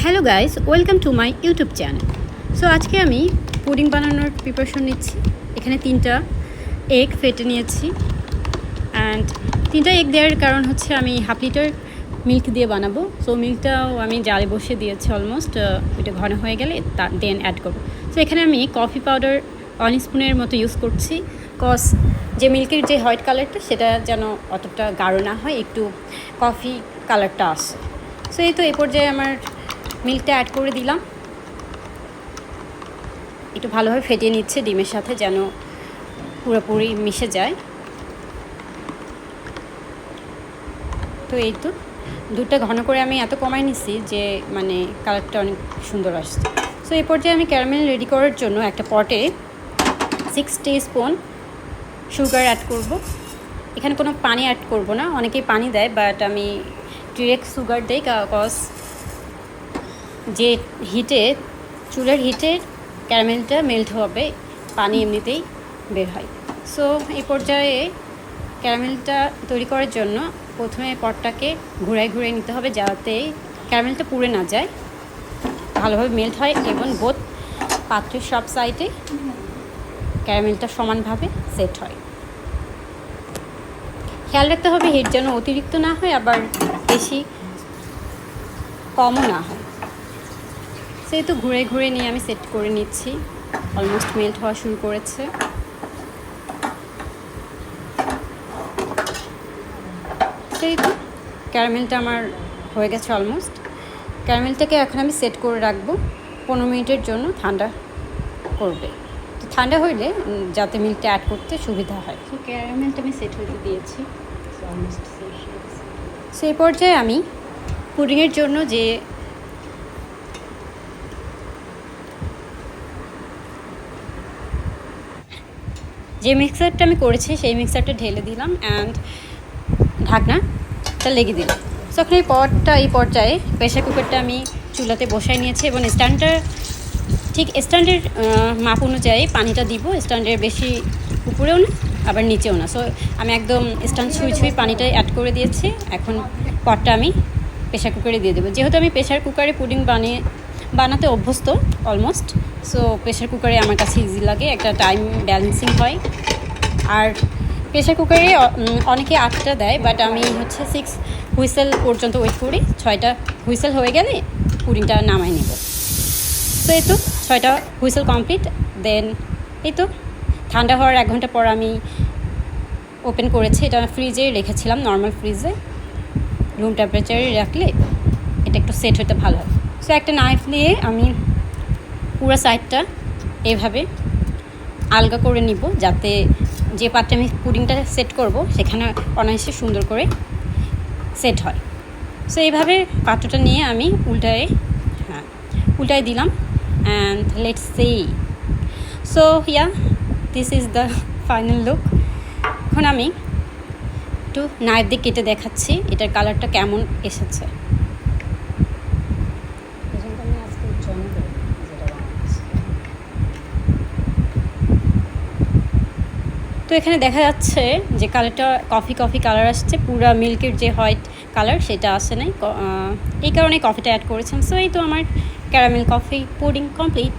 Hello guys, welcome to my YouTube channel. So আজকে আমি pudding বানানোর প্রিপারেশন নিচ্ছি। এখানে 3টা এগ ফেটে নিয়েছি অ্যান্ড 3টা এগ দেওয়ার কারণ হচ্ছে আমি হাফ লিটার মিল্ক দিয়ে বানাবো। সো মিল্কটাও আমি জালে বসে দিয়েছি অলমোস্ট, ওইটা ঘন হয়ে গেলে দেন অ্যাড করবো। সো এখানে আমি কফি পাউডার 1 স্পুনের মতো ইউজ করছি, কজ যে মিল্কের যে হোয়াইট কালারটা সেটা যেন অতটা গাঢ় না হয়, একটু কফি কালারটা আসে। সো এই তো এই পর্যায়ে আমার মিল্কটা অ্যাড করে দিলাম, একটু ভালোভাবে ফেটিয়ে নিচ্ছে ডিমের সাথে যেন পুরোপুরি মিশে যায়। তো এই তো দুধটা ঘন করে আমি এত কমাই নিচ্ছি যে মানে কালারটা অনেক সুন্দর আসছে। সো এই পর্যায়ে আমি ক্যারামেল রেডি করার জন্য একটা পটে 6 টিস্পুন সুগার অ্যাড করব। এখানে কোনো পানি অ্যাড করব না, অনেকেই পানি দেয়, বাট আমি ডিরেক্ট সুগার দিই, কজ যে হিটে চুলার হিটে ক্যারামেলটা মেল্ট হবে, পানি এমনিতেই বের হয়। সো এই পর্যায়ে ক্যারামেলটা তৈরি করার জন্য প্রথমে পটটাকে ঘুরাই নিতে হবে যাতে ক্যারামেলটা পুড়ে না যায়, ভালোভাবে মেল্ট হয় এবং বোথ পাত্রের সব সাইডে ক্যারামেলটা সমানভাবে সেট হয়। খেয়াল রাখতে হবে হিট যেন অতিরিক্ত না হয়, আবার বেশি কমও না হয়। সেই তো ঘুরে নিয়ে আমি সেট করে নিচ্ছি, অলমোস্ট মেল্ট হওয়া শুরু করেছে। সেই তো ক্যারামেলটা আমার হয়ে গেছে অলমোস্ট। ক্যারামেলটাকে এখন আমি সেট করে রাখবো 15 মিনিটের জন্য, ঠান্ডা করবে। তো ঠান্ডা হইলে যাতে মিল্কটা অ্যাড করতে সুবিধা হয়। তো ক্যারামেলটা আমি সেট হতে দিয়েছি, অলমোস্ট সেই পর্যায়ে আমি পুডিংয়ের জন্য যে মিক্সারটা আমি করেছি সেই মিক্সারটা ঢেলে দিলাম অ্যান্ড ঢাকনাটা লেগে দিলাম। সো এখন এই পর্যায়ে প্রেশার কুকারটা আমি চুলাতে বসাই নিয়েছি এবং স্ট্যান্ডের মাপ অনুযায়ী পানিটা দিব। স্ট্যান্ডের বেশি উপরেও না আবার নিচেও না। সো আমি একদম স্ট্যান্ড ছুঁই পানিটা অ্যাড করে দিয়েছি। এখন পটটা আমি প্রেশার কুকারে দিয়ে দেবো। যেহেতু আমি প্রেশার কুকারে পুডিং বানাতে অভ্যস্ত অলমোস্ট, সো প্রেশার কুকারে আমার কাছে ইজি লাগে, একটা টাইম ব্যালেন্সিং হয়। আর প্রেশার কুকারে অনেকে 8টা দেয়, বাট আমি হচ্ছে 6 হুইসেল পর্যন্ত ওয়েট করি। 6টা হুইসেল হয়ে গেলে পুডিংটা নামাই নেব। তো এই তো 6টা হুইসেল কমপ্লিট। দেন এই তো ঠান্ডা হওয়ার 1 ঘন্টা পর আমি ওপেন করেছি। এটা ফ্রিজে রেখেছিলাম, নর্মাল ফ্রিজে, রুম টেম্পারেচারে রাখলে এটা একটু সেট হতে ভালো হয়। সো একটা নাইফ দিয়ে আমি পুরো সাইডটা এভাবে আলগা করে নিব যাতে যে পাত্রে আমি পুডিংটা সেট করব সেখানে অনায়াসে সুন্দর করে সেট হয়। সো এইভাবে পাত্রটা নিয়ে আমি উল্টায় দিলাম and let's see. So this is the final look. এখন আমি একটু নাইফ দিয়ে কেটে দেখাচ্ছি এটার কালারটা কেমন এসেছে। তো এখানে দেখা যাচ্ছে যে কালারটা কফি কালার আসছে, পুরা মিল্কের যে হোয়াইট কালার সেটা আসে নাই, এই কারণে কফিটা অ্যাড করেছেন। সো এই তো আমার ক্যারামেল কফি পুডিং কমপ্লিট।